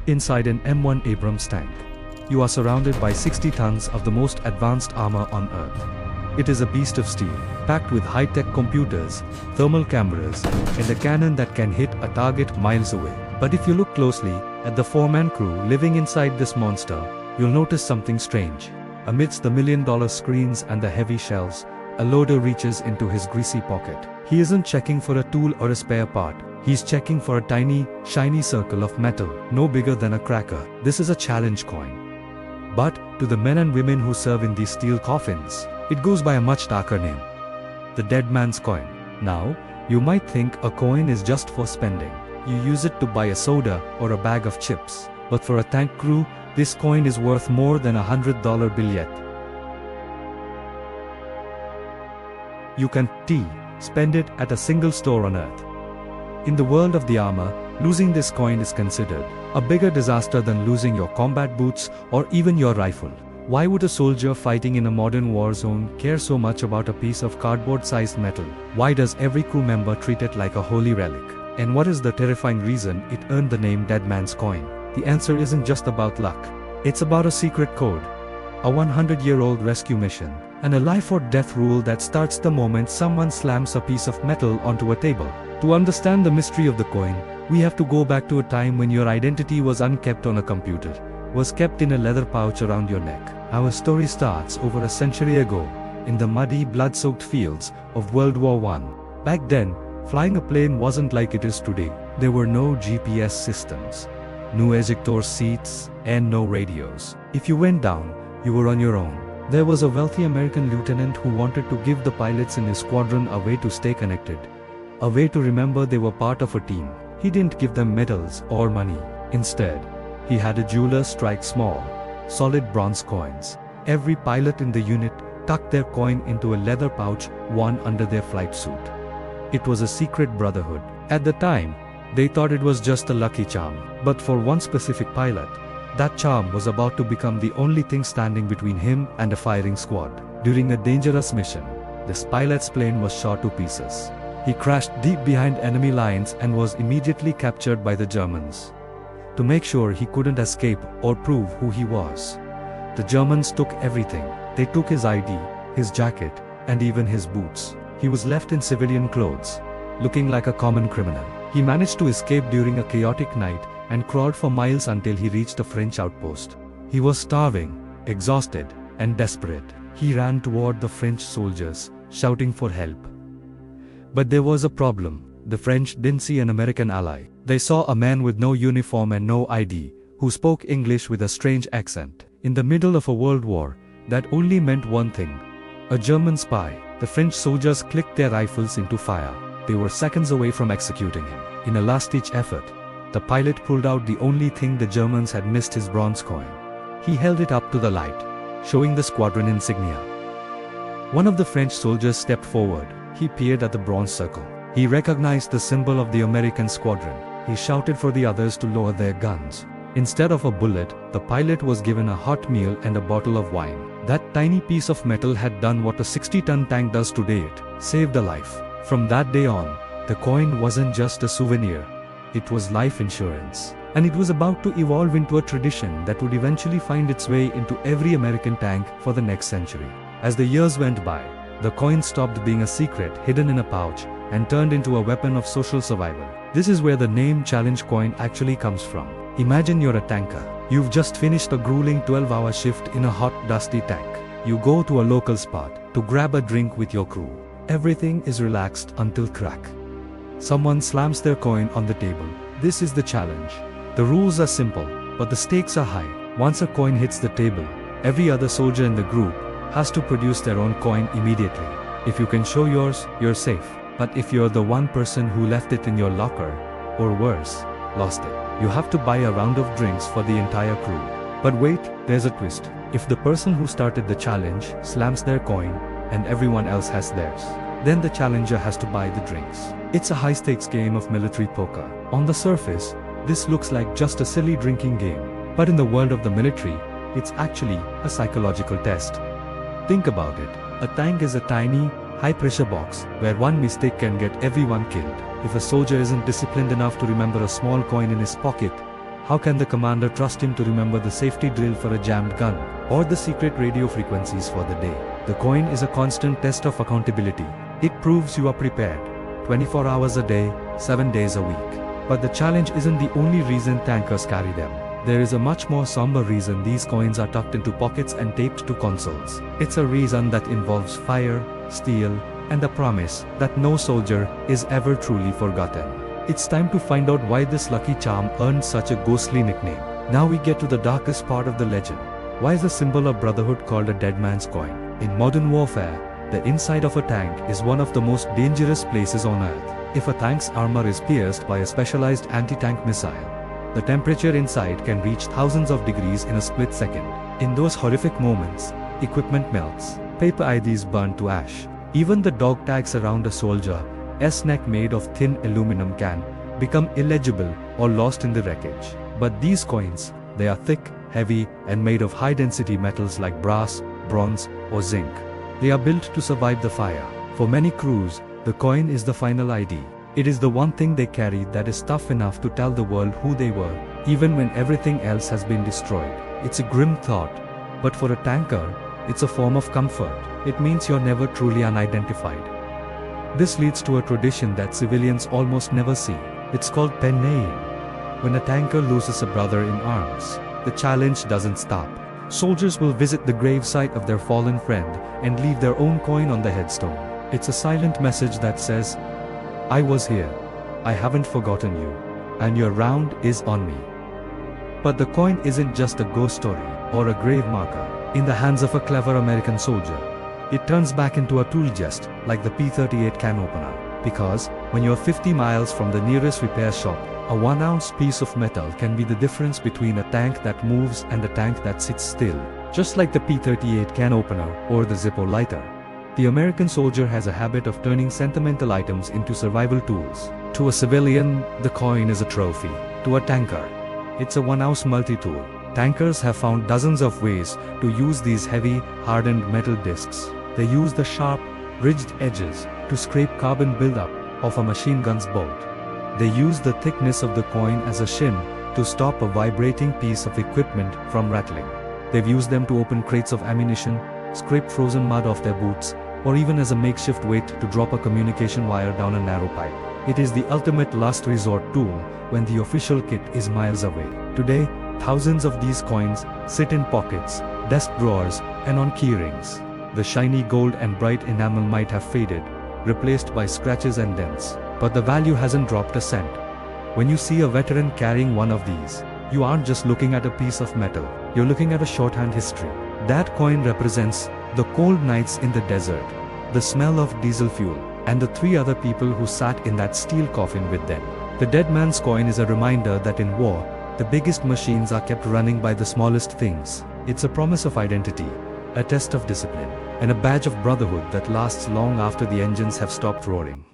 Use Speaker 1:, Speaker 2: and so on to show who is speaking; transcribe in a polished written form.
Speaker 1: Inside an M1 Abrams tank, you are surrounded by 60 tons of the most advanced armor on Earth. It is a beast of steel, packed with high-tech computers, thermal cameras, and a cannon that can hit a target miles away. But if you look closely at the four-man crew living inside this monster, you'll notice something strange. Amidst the million-dollar screens and the heavy shells, a loader reaches into his greasy pocket. He isn't checking for a tool or a spare part. He's checking for a tiny, shiny circle of metal, no bigger than a cracker. This is a challenge coin. But, to the men and women who serve in these steel coffins, it goes by a much darker name. The dead man's coin. Now, you might think a coin is just for spending. You use it to buy a soda or a bag of chips. But for a tank crew, this coin is worth more than $100 billet. You can spend it at a single store on Earth. In the world of the armor, losing this coin is considered a bigger disaster than losing your combat boots or even your rifle. Why would a soldier fighting in a modern war zone care so much about a piece of cardboard-sized metal? Why does every crew member treat it like a holy relic? And what is the terrifying reason it earned the name Dead Man's Coin? The answer isn't just about luck. It's about a secret code, a 100-year-old rescue mission, and a life-or-death rule that starts the moment someone slams a piece of metal onto a table. To understand the mystery of the coin, we have to go back to a time when your identity was unkept on a computer, was kept in a leather pouch around your neck. Our story starts over a century ago, in the muddy, blood-soaked fields of World War I. Back then, flying a plane wasn't like it is today. There were no GPS systems, no ejector seats, and no radios. If you went down, you were on your own. There was a wealthy American lieutenant who wanted to give the pilots in his squadron a way to stay connected, a way to remember they were part of a team. He didn't give them medals or money. Instead, he had a jeweler strike small, solid bronze coins. Every pilot in the unit tucked their coin into a leather pouch worn under their flight suit. It was a secret brotherhood. At the time, they thought it was just a lucky charm. But for one specific pilot, that charm was about to become the only thing standing between him and a firing squad. During a dangerous mission, this pilot's plane was shot to pieces. He crashed deep behind enemy lines and was immediately captured by the Germans. To make sure he couldn't escape or prove who he was, the Germans took everything. They took his ID, his jacket, and even his boots. He was left in civilian clothes, looking like a common criminal. He managed to escape during a chaotic night and crawled for miles until he reached a French outpost. He was starving, exhausted, and desperate. He ran toward the French soldiers, shouting for help. But there was a problem. The French didn't see an American ally. They saw a man with no uniform and no ID, who spoke English with a strange accent. In the middle of a world war, that only meant one thing: a German spy. The French soldiers clicked their rifles into fire. They were seconds away from executing him. In a last-ditch effort, the pilot pulled out the only thing the Germans had missed: his bronze coin. He held it up to the light, showing the squadron insignia. One of the French soldiers stepped forward. He peered at the bronze circle. He recognized the symbol of the American squadron. He shouted for the others to lower their guns. Instead of a bullet, the pilot was given a hot meal and a bottle of wine. That tiny piece of metal had done what a 60-ton tank does today. It saved a life. From that day on, the coin wasn't just a souvenir. It was life insurance. And it was about to evolve into a tradition that would eventually find its way into every American tank for the next century. As the years went by, the coin stopped being a secret hidden in a pouch and turned into a weapon of social survival. This is where the name Challenge Coin actually comes from. Imagine you're a tanker. You've just finished a grueling 12-hour shift in a hot, dusty tank. You go to a local spot to grab a drink with your crew. Everything is relaxed until crack. Someone slams their coin on the table. This is the challenge. The rules are simple, but the stakes are high. Once a coin hits the table, every other soldier in the group has to produce their own coin immediately. If you can show yours, you're safe. But if you're the one person who left it in your locker, or worse, lost it, you have to buy a round of drinks for the entire crew. But wait, there's a twist. If the person who started the challenge slams their coin, and everyone else has theirs, then the challenger has to buy the drinks. It's a high-stakes game of military poker. On the surface, this looks like just a silly drinking game. But in the world of the military, it's actually a psychological test. Think about it. A tank is a tiny, high-pressure box where one mistake can get everyone killed. If a soldier isn't disciplined enough to remember a small coin in his pocket, How can the commander trust him to remember the safety drill for a jammed gun, or the secret radio frequencies for the day? The coin is a constant test of accountability. It proves you are prepared, 24 hours a day, 7 days a week. But the challenge isn't the only reason tankers carry them. There is a much more somber reason these coins are tucked into pockets and taped to consoles. It's a reason that involves fire, steel, and the promise that no soldier is ever truly forgotten. It's time to find out why this lucky charm earned such a ghostly nickname. Now we get to the darkest part of the legend. Why is the symbol of brotherhood called a dead man's coin? In modern warfare, the inside of a tank is one of the most dangerous places on Earth. If a tank's armor is pierced by a specialized anti-tank missile, the temperature inside can reach thousands of degrees in a split second. In those horrific moments, equipment melts, paper IDs burn to ash. Even the dog tags around a soldier's neck made of thin aluminum can become illegible or lost in the wreckage. But these coins, they are thick, heavy, and made of high-density metals like brass, bronze, or zinc. They are built to survive the fire. For many crews, the coin is the final ID. It is the one thing they carry that is tough enough to tell the world who they were, even when everything else has been destroyed. It's a grim thought, but for a tanker, it's a form of comfort. It means you're never truly unidentified. This leads to a tradition that civilians almost never see. It's called penaying. When a tanker loses a brother in arms, the challenge doesn't stop. Soldiers will visit the gravesite of their fallen friend and leave their own coin on the headstone. It's a silent message that says, "I was here, I haven't forgotten you, and your round is on me." But the coin isn't just a ghost story or a grave marker. In the hands of a clever American soldier, it turns back into a tool just like the P-38 can opener. Because when you're 50 miles from the nearest repair shop, a 1-ounce piece of metal can be the difference between a tank that moves and a tank that sits still. Just like the P-38 can opener or the Zippo lighter, the American soldier has a habit of turning sentimental items into survival tools. To a civilian, the coin is a trophy. To a tanker, it's a 1-ounce multi-tool. Tankers have found dozens of ways to use these heavy, hardened metal discs. They use the sharp, ridged edges to scrape carbon buildup off a machine gun's bolt. They use the thickness of the coin as a shim to stop a vibrating piece of equipment from rattling. They've used them to open crates of ammunition, scrape frozen mud off their boots, or even as a makeshift weight to drop a communication wire down a narrow pipe. It is the ultimate last resort tool when the official kit is miles away. Today, thousands of these coins sit in pockets, desk drawers, and on keyrings. The shiny gold and bright enamel might have faded, replaced by scratches and dents, but the value hasn't dropped a cent. When you see a veteran carrying one of these, you aren't just looking at a piece of metal, you're looking at a shorthand history. That coin represents the cold nights in the desert, the smell of diesel fuel, and the 3 other people who sat in that steel coffin with them. The dead man's coin is a reminder that in war, the biggest machines are kept running by the smallest things. It's a promise of identity, a test of discipline, and a badge of brotherhood that lasts long after the engines have stopped roaring.